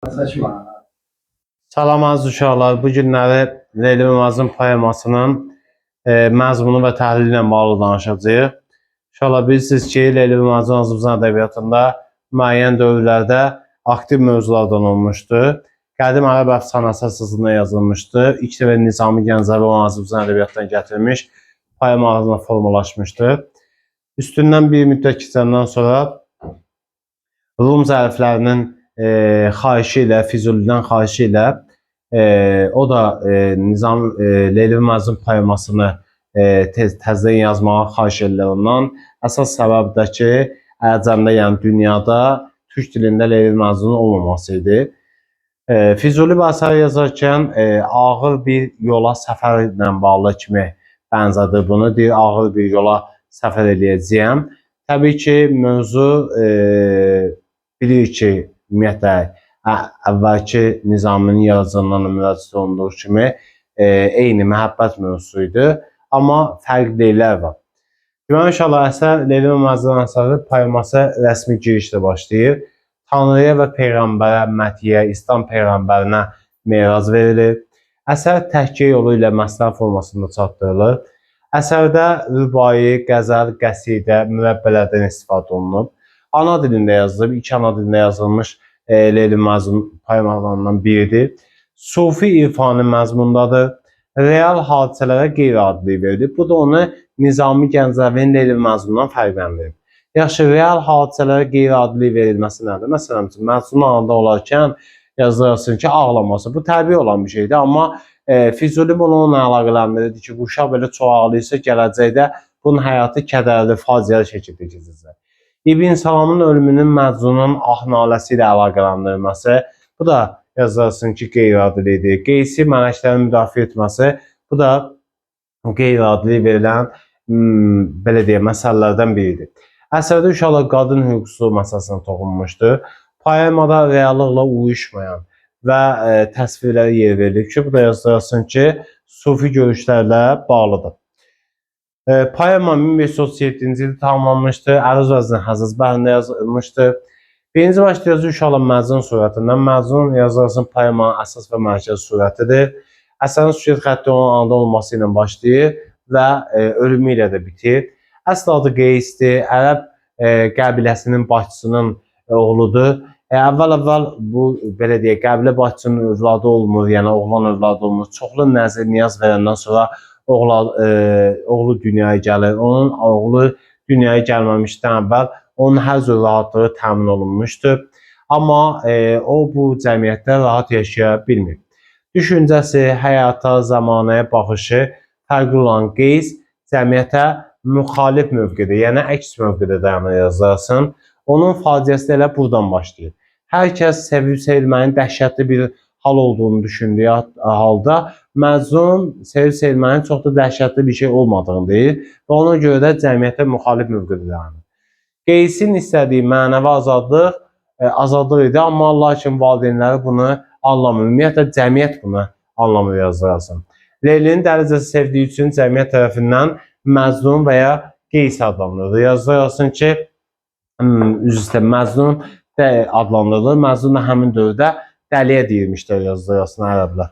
Saçma. Salam aziz uşaqlar, bu günləri Leyli Mimazın poemasının məzmunu və təhlili ilə bağlı danışacağıq. İnşallah bilirsiniz ki, Leyli Mimazın Azərbaycan ədəbiyyatında müəyyən dövrlərdə aktiv mövzulardan olmuşdu. Qədim ərəb əfsanəsi əsasında yazılmışdı. İlk dəfə Nizami Gəncəvi onu Azərbaycan ədəbiyyatından gətirmiş, poemalarına formalaşmışdı. Üstündən bir müddət keçəndən sonra Rum zəriflərinin xahişi ilə, Füzulidən xahişi ilə o da Leyli və Məcnun poemasını təzədən yazmağa xahiş edirlər ondan. Əsas səbəb də ki, Əcəmdə, yəni dünyada türk dilində Leyli və Məcnunun olmaması idi. Füzuli bu əsəri yazarkən ağır bir yola səfər ilə bağlı kimi bənzədir bunu. Deyir, ağır bir yola səfər edəcəyəm. Təbii ki, mövzu bilir ki, ümumiyyətlə, əvvəlki Nizaminin yaradıcılığından müraciət olunduğu kimi eyni məhəbbət mövzusuydu, amma fərqliliklər var. Deməli, inşallah əsər Leyli və Məcnun əsəri poeması rəsmi girişlə başlayır. Tanrıya və Peyğəmbərə məthiyə, İslam Peyğəmbərinə meyraz verilir. Əsər təhkiyə yolu ilə məsnə formasında çatdırılır. Əsərdə rübai, qəzəl, qəsidə, mürəbbələrdən istifadə olunub. Ana dilində yazılıb, iki ana dilində yazılmış Leyli Məcnun poemalarından biridir. Sufi irfanı məzmundadır. Real hadisələrə qeyri-adiliyi verilir. Bu da onu Nizami Gəncəvinin Leyli Məcnundan fərqləndirir. Yaxşı, real hadisələrə qeyri-adiliyi verilməsi nədir? Məsələn, Məcnun anında olarkən yazılırsın ki, ağlaması. Bu təbii olan bir şeydir, amma Füzuli bunu onunla əlaqələndirirdi ki, bu uşaq belə çox ağlayırsa, gələcəkdə bunun həyatı kədərli, faciəli şəkildə keçəcək. İbn Salamın ölümünün Məcnunun ah naləsi ilə əlaqələndirilməsi, bu da yazılırsın ki, qeyri-adilidir. Qeysi mələklərin müdafiə etməsi, bu da qeyri-adili verilən belə deyək, məsələlərdən biridir. Əsərdə uşaqlar qadın hüquqsuzluğu məsələsinə toxunmuşdur. Poemada reallıqla uyuşmayan və təsvirlərə yer verilir ki, bu da yazılırsın ki, sufi görüşlərlə bağlıdır. Poema 1537-ci ildə tamamlanmışdır. Əruz vəzni Həzəz bəhrində yazılmışdır. Birinci başlayacaq uşaqlar Məcnun surətindən. Məcnun yazılırsın poemanın əsas və mərkəzi surətidir. Əsərin süjet xətti onun anda olması ilə başlayır və ölümü ilə də bitir. Əsl adı Qeysdir. Ərəb qəbiləsinin başçısının oğludur. Əvvəl bu belə deyək, qəbilə başçısının övladı olmur, yəni oğlan övladı olmur. Çoxlu nəzir, niyaz verəndən sonra oğlu dünyaya gəlir. Onun oğlu dünyaya gəlməmişdən əvvəl onun hər cür rahatlığı təmin olunmuşdur. Amma o bu cəmiyyətdə rahat yaşaya bilmir. Düşüncəsi, həyata, zamanəyə baxışı fərqli olan Qeys cəmiyyətə müxalif mövqedə, yəni əks mövqedə dayanır yazırsın. Onun faciəsi elə buradan başlayır. Hər kəs sevib sevilmənin dəhşətli bir hal olduğunu düşündüyü halda Məcnun sevib sevilmənin çox da dəhşətli bir şey olmadığını deyir və ona görə də cəmiyyətə müxalif mövqedə dayanır. Qeysin istədiyi mənəvi azadlıq idi, amma lakin valideynləri bunu anlamır. Ümumiyyətlə, cəmiyyət bunu anlamır yazırsın. Leylinin dəlicəsi sevdiyi üçün cəmiyyət tərəfindən Məcnun və ya Qeys adlandırılır. Yazırsın ki, Məcnun adlandırılır. Məcnun da həmin dövrdə dəliyə deyilmişdir yazırsın ərəblər.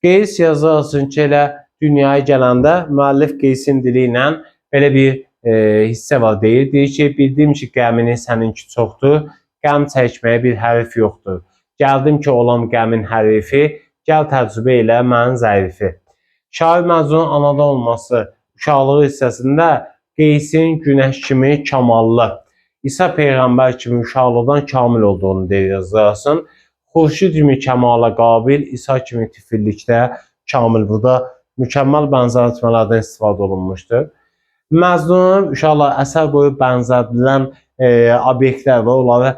Qeys yazırsın ki, elə dünyaya gələndə müəllif Qeysin dili ilə belə bir hissə var deyir. Deyir ki, bildim ki, qəmini səninki çoxdur, qəm çəkməyə bir hərif yoxdur. Gəldim ki, olam qəmin hərifi, gəl təcrübə ilə mənim zərifi. Şair Məcnunun anadan olması uşaqlığı hissəsində Qeysin günəş kimi kamallı, İsa Peyğəmbər kimi uşaqlıqdan kamil olduğunu deyir yazırsın. Xurşid kimi kəmala qabil, İsa kimi tifillikdə kamil. Burada mükəmməl bənzətmələrdən istifadə olunmuşdur. Məcnunun uşaqlar əsər boyu bənzədilən obyektlər və onları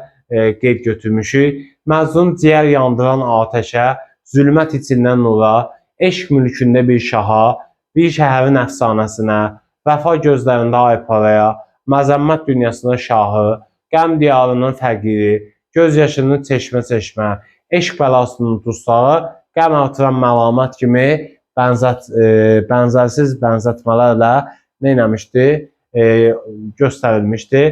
qeyd götürmüşük. Məcnun ciyər yandıran atəşə, zülmət içindən nura, eşq mülkündə bir şaha, bir şəhərin əfsanəsinə, vəfa gözlərində ayparaya, məzəmmət dünyasının şahı, qəm diyarının fəqiri, göz yaşının çeşmə-çeşmə, eşq bəlasının dustağı, qəm artıran məlamət kimi bənzərsiz bənzətmələrlə nə göstərilmişdi.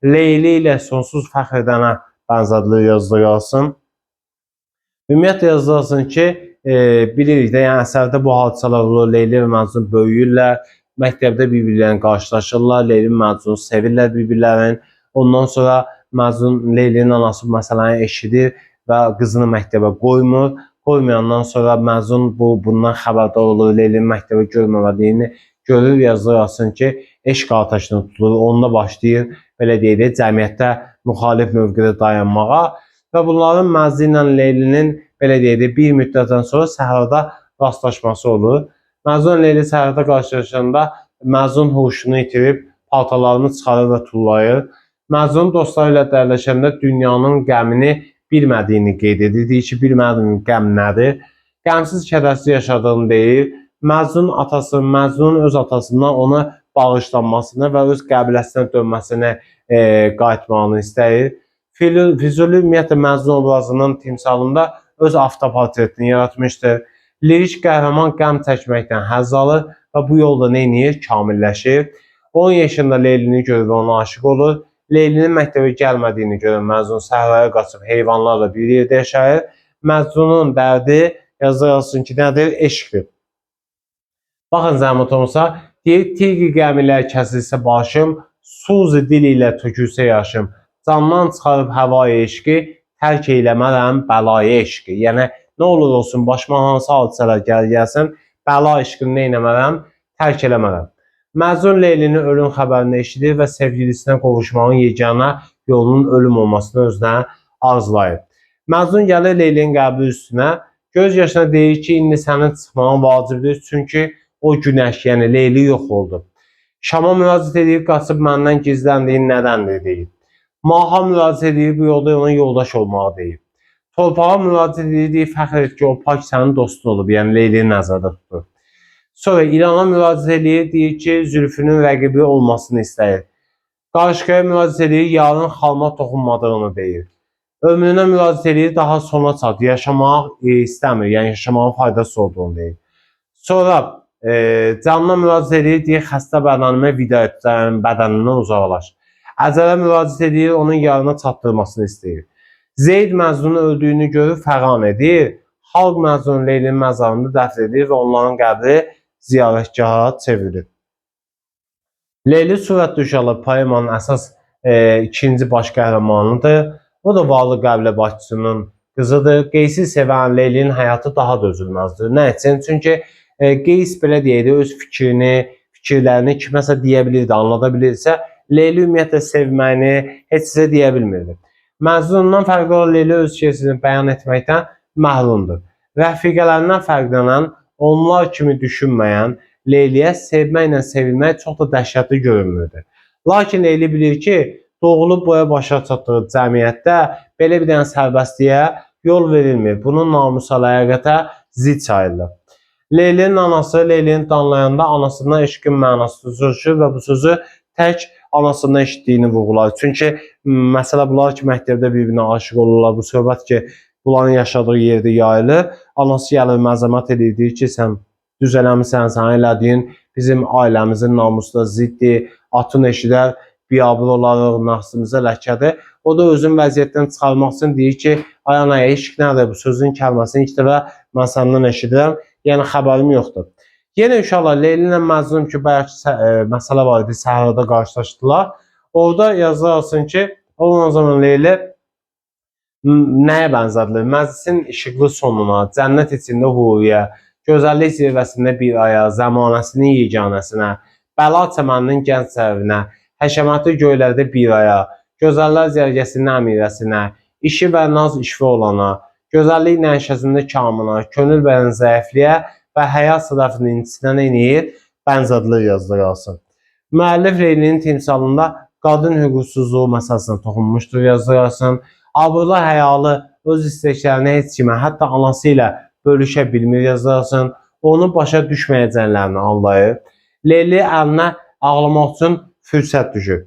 Leyli ilə sonsuz fəxr edənə bənzədilir yazılı yazsın. Ümumiyyətlə yazılsın ki, bilirik də, yəni əsərdə bu hadisələr olur. Leyli və Məcnun böyüyürlər, məktəbdə bir-birlərini qarşılaşırlar, Leyli və Məcnun sevirlər bir-birlərini. Ondan sonra Məcnun Leylinin anası bu məsələni eşidir və qızını məktəbə qoymur. Qoymayandan sonra Məcnun bundan xəbərdar olur, Leylinin məktəbə görməmədiyini görür, yazılsın ki, eşq atəşini tutulur. Onda başlayır, belə deyək, cəmiyyətdə müxalif mövqedə dayanmağa. Və bunların Məcnun ilə Leylinin belə deyək, bir müddətdən sonra səhrada rastlaşması olur. Məcnun Leyli səhrada qarşılaşanda Məcnun huşunu itirib paltarlarını çıxarır və tullayır. Məcnun dostları ilə dərləşəndə dünyanın qəmini bilmədiyini qeyd edir. Deyir ki, bilmədim qəm nədir? Qəmsiz, kədərsiz yaşadığını deyir. Məcnun öz atasından ona bağışlanmasını və öz qəbiləsinə dönməsini qayıtmağını istəyir. Füzuli ümumiyyətlə Məcnun obrazının timsalında öz avtoportretini yaratmışdır. Lirik qəhrəman qəm çəkməkdən həzz alır və bu yolda neyniyir? Kamilləşir. 10 yaşında Leylini görür və ona aşıq olur. Leylinin məktəbə gəlmədiyini görən Məcnun səhraya qaçıb heyvanlarla bir yerdə yaşayır. Məcnunun dərdi yazılsın ki, nədir? Eşqdir. Baxın zəhmət deyir, tiqi qəmilər kəsilsə başım, suzi dil ilə tökülsə yaşım. Candan çıxarıb həvai eşqi, tərk eyləmərəm bəlayı eşqi. Yəni, nə olur olsun, başıma hansı hadisələr gəlsin, bəla eşqini nə eləmərəm, tərk eləmərəm. Məcnun Leylinin ölüm xəbərini eşidir və sevgilisinə qovuşmağın yeganə yolunun ölüm olmasını özünə arzulayır. Məcnun gəlir Leylinin qəbri üstünə, göz yaşına deyir ki, indi sənin çıxmağın vacibdir, çünki o günəş, yəni Leyli yox oldu. Şama müraciət edib, qaçıb məndən gizləndiyin nədəndir deyib. Maha müraciət edib, bu yolda ona yoldaş olmağı deyib. Torpağa müraciət edib, fəxr et ki, o pak sənin dostun olub, yəni Leylini nəzərdə tutur. Sonra İrana müraciət edib, deyir ki, Zülfünün rəqibi olmasını istəyir. Qarışqaya müraciət edib, yarın xalma toxunmadığını deyir. Ömrünə müraciət edib, daha sona çatır, yaşamaq istəmir, yəni yaşamağın faydası olduğunu deyir. Sonra canına müraciət edir, deyir, xəstə bədənimə vida et, bədənindən uzaqlaş. Əcələ müraciət edir, onun yarına çatdırmasını istəyir. Zeyd Məcnunun öldüyünü görür, fəğan edir. Xalq Məcnun Leylinin məzarında dəfn edir və onların qəbri ziyarətgaha çevrilir. Leyli Surətdə Uşaqlar poemanın əsas ikinci baş qəhrəmanıdır. O da varlı qəbilə başçısının qızıdır. Qeysi sevən Leylinin həyatı daha dözülməzdir. Nə üçün? Çünki Qeys belə deyək, öz fikirlərini kiməsə deyə bilirdi, anlada bilirsə, Leyli ümumiyyətlə sevməyini heç sizə deyə bilmirdi. Məcnundan fərqli olan Leyli öz şiirsini bəyan etməkdən məhrumdur. Rəfiqələrindən fərqlənən, onlar kimi düşünməyən Leyliyə sevməklə sevilmək çox da dəhşətli görünmürdü. Lakin Leyli bilir ki, doğulub boya başa çatdığı cəmiyyətdə belə bir dənə sərbəstliyə yol verilmir. Bunun namusa, ləyaqətə zid sayılır. Leylinin anası Leylini danlayanda anasından eşqin mənasını soruşur və bu sözü tək anasından eşitdiyini vurğular. Çünki məsələ bunlar ki, məktəbdə bir-birinə aşıq olurlar. Bu söhbət ki, bunların yaşadığı yerdə yayılır. Anası gəlir məzəmmət edir, deyir ki, sən düz eləmirsən, sən elədiyin bizim ailəmizin namusuna ziddir. Atın eşidər, biabır olarıq, naxsımıza ləkədir. O da özün vəziyyətdən çıxarmaq üçün deyir ki, ay ana, eşq nədir? Bu sözün kəlməsini ilk dəfə mən səndən eşidirəm. Yəni xəbərim yoxdur. Yenə uşaqlar Leyli ilə Məcnun ki, bayaqki məsələ var idi, səhrada qarşılaşdılar. Orada yazılsın ki, o zaman Leyli nəyə bənzədilir? Məclisin işıqlı sonuna, cənnət içində huriyə, gözəllik zirvəsində bir aya, zəmanəsinin yeganəsinə, bəla çəməninin gənc səvinə, həşəmətli göylərdə bir aya, gözəllər zərgəsinin əmirəsinə, işi və naz işvi olana, gözəllik nəşəsində kamına, könül bədən zəifliyə və həyat sədəfinin intisinə neyniyir? Bənzədilir yazılsın. Müəllif Leylinin timsalında qadın hüquqsuzluğu məsələsinə toxunmuşdur yazılsın. Abırlı, həyalı, öz istəklərini heç kimə, hətta anası ilə bölüşə bilmir yazılsın. Onu başa düşməyəcəklərini anlayır. Leyli əlinə ağlamaq üçün fürsət düşür.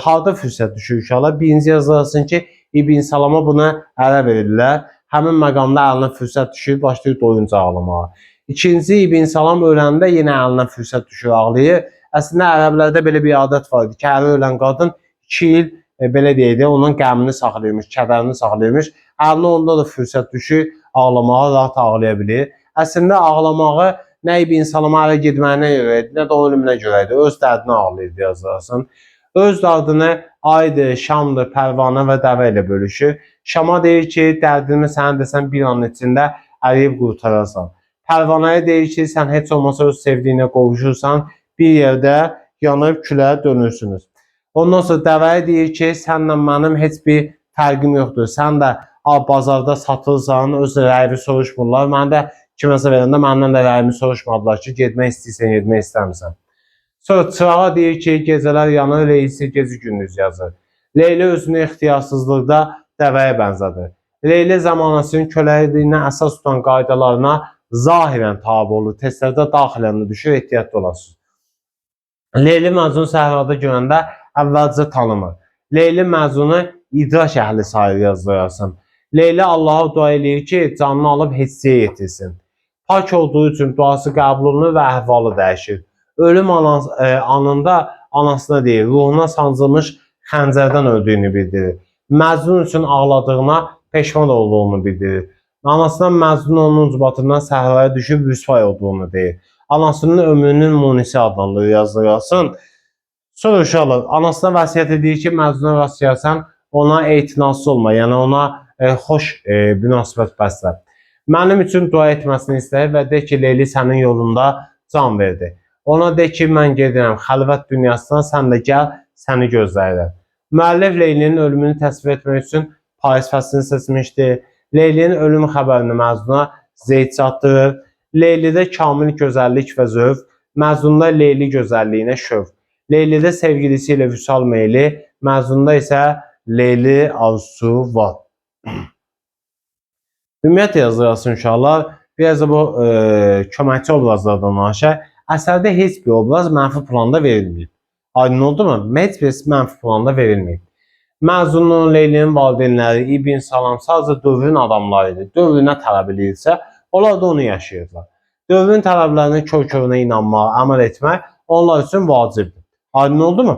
Harda fürsət düşür uşaqlar? Birinci yazılsın ki, İbn Salama buna ələ verirlər. Həmin məqamda əlinə fürsət düşür, başlayır doyunca ağlamağa. İkinci, İbn Salam öləndə yenə əlinə fürsət düşür, ağlayır. Əslində ərəblərdə belə bir adət var idi ki, əri ölən qadın 2 il belə deyək də, onun qəmini saxlayırmış, kədərini saxlayırmış. Əlinə onda da fürsət düşür, ağlamağa, rahat ağlaya bilir. Əslində ağlamağı nə bir insanın ərə getməyinə görə idi, nə də onun ölümünə görə idi. Öz dərdini ağlayırdı yazılasın. Öz dardını aydır, şamdır, pərvanə və dəvə ilə bölüşür. Şama deyir ki, dərdini sən desən bir anın içində əriyib qurtararsan. Pərvanəyə deyir ki, sən heç olmasa öz sevdiyinə qovuşursan, bir yerdə yanıb külə dönürsünüz. Ondan sonra dəvəyə deyir ki, sənlə mənim heç bir fərqim yoxdur. Sən də bazarda satılsan, öz rəyini soruşmurlar. Mən də kiməsə verəndə məndən də rəyimi soruşmadılar ki, getmək istəyirsən, getmək istəmirsən. Sonra çırağa deyir ki, gecələr yanır, Leyli isə gecə gündüz yazır. Leyli özünü ixtiyarsızlıqda dəvəyə bənzədir. Leyli zamanəsinin köləliyinə əsas tutan qaydalarına zahirən tabi olur. Testlərdə daxilən düşür, ehtiyatlı olasınız. Leyli Məcnun səhrada görəndə əvvəlcə tanımır. Leyli Məcnunu idrak əhli sayır yazılır. Leyli Allaha dua eləyir ki, canını alıb heçliyə yetirsin. Pak olduğu üçün duası qəbul olunur və əhvalı dəyişir. Ölüm anında anasına deyir, ruhuna sancılmış xəncərdən öldüyünü bildirir. Məcnun üçün ağladığına peşman olduğunu bildirir. Anasından Məcnun onun ucbatından səhraya düşüb rüsvay olduğunu deyir. Anasının ömrünün munisi adlandırır yazılır. Sonra uşaqlar anasına vəsiyyət edir ki, Məcnuna rastlayarsan ona etinasız olma, yəni ona xoş münasibət bəslə. Mənim üçün dua etməsini istəyir və de ki, Leyli sənin yolunda can verdi. Ona de ki, mən gedirəm xəlvət dünyasına, sən də gəl, səni gözləyirəm. Müəllif Leylinin ölümünü təsvir etmək üçün payız fəslini seçmişdir. Leylinin ölüm xəbərini Məcnuna Zeyd çatdırır. Leylidə kamil gözəllik və zövq, Məcnunda Leyli gözəlliyinə şövq. Leylidə sevgilisi ilə vüsal meyli, Məcnunda isə Leyli arzusu var. Ümumiyyətlə yazılsın inşallah. Biraz da bu köməkçi obrazlardan danışaq. Əsərdə heç bir obraz mənfi planda verilməyib. Aydın oldu mu? Heç bir mənfi planda verilməyib. Məcnunun, Leylinin valideynləri, İbn Salam sadəcə dövrün adamları idi. Dövrünə tələb edirsə, onlar da onu yaşayırlar. Dövrün tələblərinə kör-körünə inanmaq, əməl etmək onlar üçün vacibdir. Aydın oldu mu?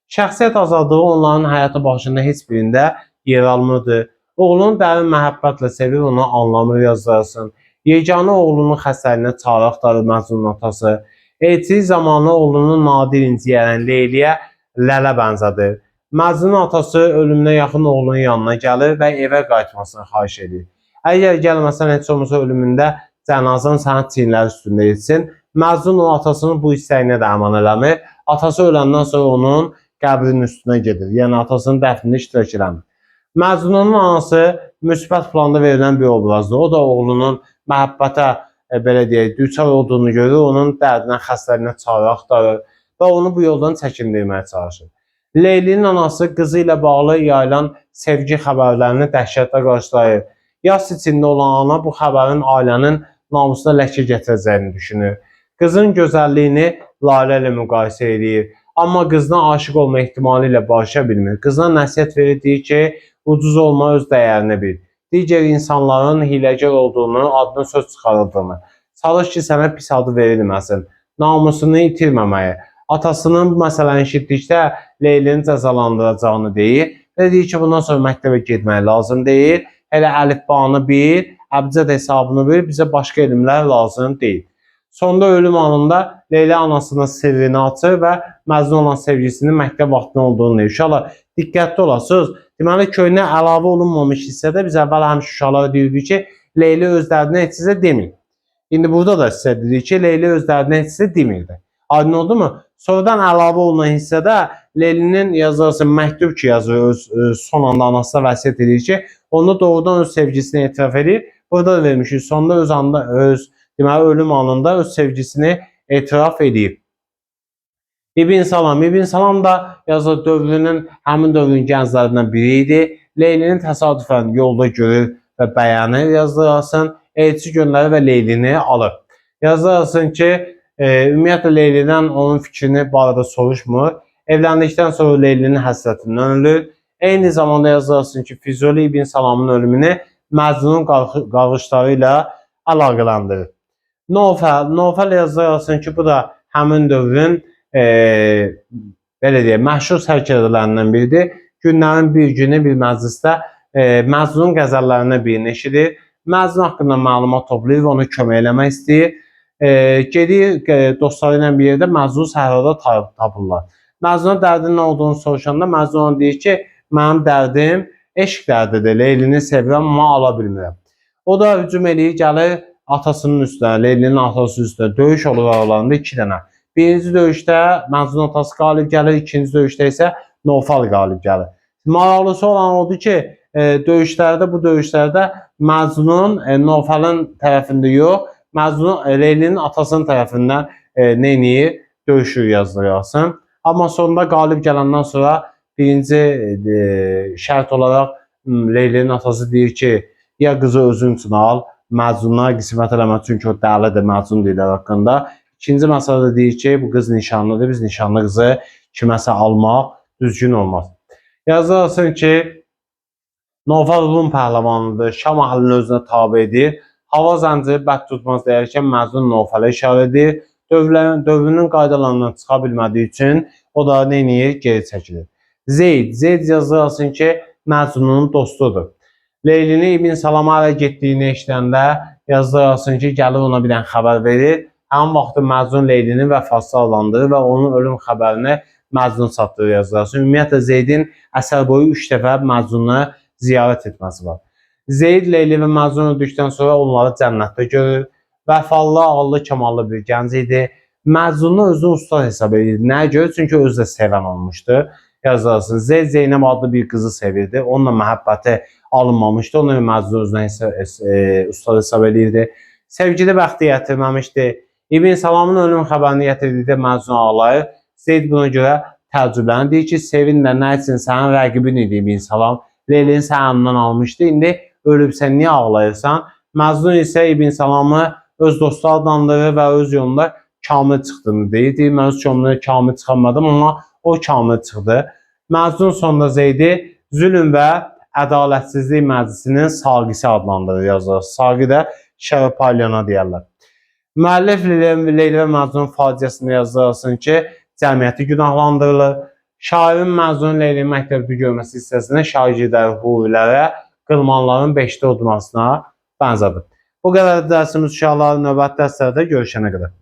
Şəxsiyyət azadlığı onların həyatı başında heç birində yer almırdı. Oğlunu dərin məhəbbətlə sevir, onu anlamır yazılarsın. Yeganə oğlunun xəstəliyinə çarə axtarır Məcnunun atası. Elçilik zamanı oğlunun nadir inciyərən Leyliyə lələ bənzədir. Məcnunun atası ölümünə yaxın oğlunun yanına gəlir və evə qayıtmasını xahiş edir. Əgər gəlməsən heç olmasa ölümündə cənazən sənin çiyinləri üstündə etsin. Məcnun atasının bu istəyinə də əman eləmir. Atası öləndən sonra onun qəbrinin üstünə gedir. Yəni atasının dəfnində iştirak eləmir. Məcnunun anası müsbət planda verilən bir obrazdır. O da oğlunun məhəbbətə belə deyək, düçar olduğunu görür, onun dərdinə, xəstəliyinə çarə axtarır və onu bu yoldan çəkindirməyə çalışır. Leylinin anası qızı ilə bağlı yayılan sevgi xəbərlərini dəhşətlə qarşılayır. Yas içində olan ana bu xəbərin ailənin namusuna ləkə gətirəcəyini düşünür. Qızın gözəlliyini Lalə ilə müqayisə edir. Amma qızına aşıq olma ehtimalı ilə barışa bilmir. Qızına nəsihət verir, deyir ki, ucuz olma öz dəyərini bil. Digər insanların hiləgər olduğunu, adını söz çıxarıldığını. Çalış ki, sənə pis adı verilməsin. Namusunu itirməməyi. Atasının bu məsələni eşitdikdə Leylini cəzalandıracağını deyir və deyir ki, bundan sonra məktəbə getmək lazım deyil. Elə əlifbanı bil, əbcəd hesabını bil, bizə başqa elmlər lazım deyil. Sonda ölüm anında Leyla anasının sirrini açır və Məcnun olan sevgisinin məktəb vaxtında olduğunu deyir. Uşaqlar, diqqətli olasınız. Deməli, köynə əlavə olunmamış hissədə biz əvvəl həmişə uşaqlara deyirdik ki, Leyli öz dərdini heç sizə demir. İndi burada da sizə dedik ki, Leyli öz dərdini heç sizə demirdi. Aydın oldu mu? Sonradan əlavə olunan hissədə Leylinin yazısı məktub ki yazır, son anda anasına vəsiyyət edir ki, onda doğrudan öz sevgisini etiraf edir. Burada da vermişik, sonunda deməli, ölüm anında öz sevgisini etiraf edib. İbn Salam da yazır dövrünün, həmin dövrün gənclərindən biri idi. Leylini təsadüfən yolda görür və bəyənir yazılasın. Elçi göndərir və Leylini alır. Yazılasın ki, ümumiyyətlə Leylidən onun fikrini barədə soruşmur. Evləndikdən sonra Leylinin həsrətindən ölür. Eyni zamanda yazılasın ki, Füzuli İbn Salamın ölümünü Məcnunun qarğışları ilə əlaqələndirir. Nofəl yazılasın ki, bu da həmin dövrün belə deyək, məşhur sərkərdələrindən biridir. Günlərin bir günü bir məclisdə Məzunun qəzəllərindən birini eşidir. Məzun haqqında məlumat toplayır və ona kömək eləmək istəyir. Gedir dostları ilə bir yerdə Məzunu səhrada tapırlar. Məzuna dərdinin nə olduğunu soruşanda Məzun ona deyir ki, mənim dərdim eşq dərdidir. Leylini sevirəm, amma ala bilmirəm. O da hücum eləyir, gəlir atasının üstünə, Leylinin atası üstünə. Döyüş olur aralarında 2 dənə. Birinci döyüşdə Məzunun atası qalib gəlir, ikinci döyüşdə isə Novfal qalib gəlir. Maraqlısı olan odur ki, bu döyüşlərdə Məzunun Novfalın tərəfində yox, Məzunun Leylinin atasının tərəfindən neyniyir? Döyüşür yazdırılsın. Amma sonunda qalib gələndən sonra birinci şərt olaraq Leylinin atası deyir ki, ya qızı özün üçün al, Məzununa qismət eləmək, çünki o dəlidir, Məzun deyirlər haqqında. İkinci məsələdə deyir ki, bu qız nişanlıdır, biz nişanlı qızı kiməsə almaq düzgün olmaz. Yazırsın ki, Novfal Rum pəhləvanıdır, Şam əhlinin özünə tabe edir. Hava zənciri bəd tutmaz deyərkən Məzun Novfala işarə edir. Dövrünün qaydalarından çıxa bilmədiyi üçün o da neyniyir? Geri çəkilir. Zeyd yazırsın ki, Məzunun dostudur. Leylini İbn Salama ərə getdiyini eşidəndə yazırsın ki, gəlir ona bir dənə xəbər verir. Həmin vaxtı Məzun Leylini vəfatsız adlandırır və onun ölüm xəbərini Məzun çatdırır yazırsın. Ümumiyyətlə Zeydin əsər boyu 3 dəfə Məzunu ziyarət etməsi var. Zeyd Leyli və Məzun öldükdən sonra onları cənnətdə görür. Vəfalı, ağıllı, kamallı bir gənc idi. Məzunu özünü usta hesab edirdi. Nəyə görə? Çünki özü də sevən olmuşdu. Yazırsın. Zeyd Zeynəb adlı bir qızı sevirdi. Onunla məhəbbəti alınmamışdı. Onu Məzun özünə usta hesab edirdi. Sevgili bəxti gətirməmişdi. İbn Salamın ölüm xəbərini gətirdikdə Məzun ağlayır. Zeyd buna görə təəccüblənir. Deyir ki, sevinlə nə üçün sənin rəqibin idi İbn Salam. Leylini səndən almışdı. İndi ölüb sən niyə ağlayırsan? Məzun isə İbn Salamı öz dostu adlandırır və öz yolunda kamil çıxdığını deyir. Deyir, mən öz yolunda kamil çıxamadım, amma o kamil çıxdı. Məzun sonunda Zeydi zülm və ədalətsizlik məclisinin saqisi adlandırır yazır. Saqi də Şərəpalyana deyərlər. Müəllif Leyli və Məzunun faciəsində yazırsın ki, cəmiyyəti günahlandırılır. Şairin Məzunun Leylinin məktəbdə görməsi hissəsində şagirdləri hurilərə qılmanların 5-də udmasına bənzədir. Bu qədər dərsimiz uşaqlar, növbəti dərslərdə görüşənə qədər.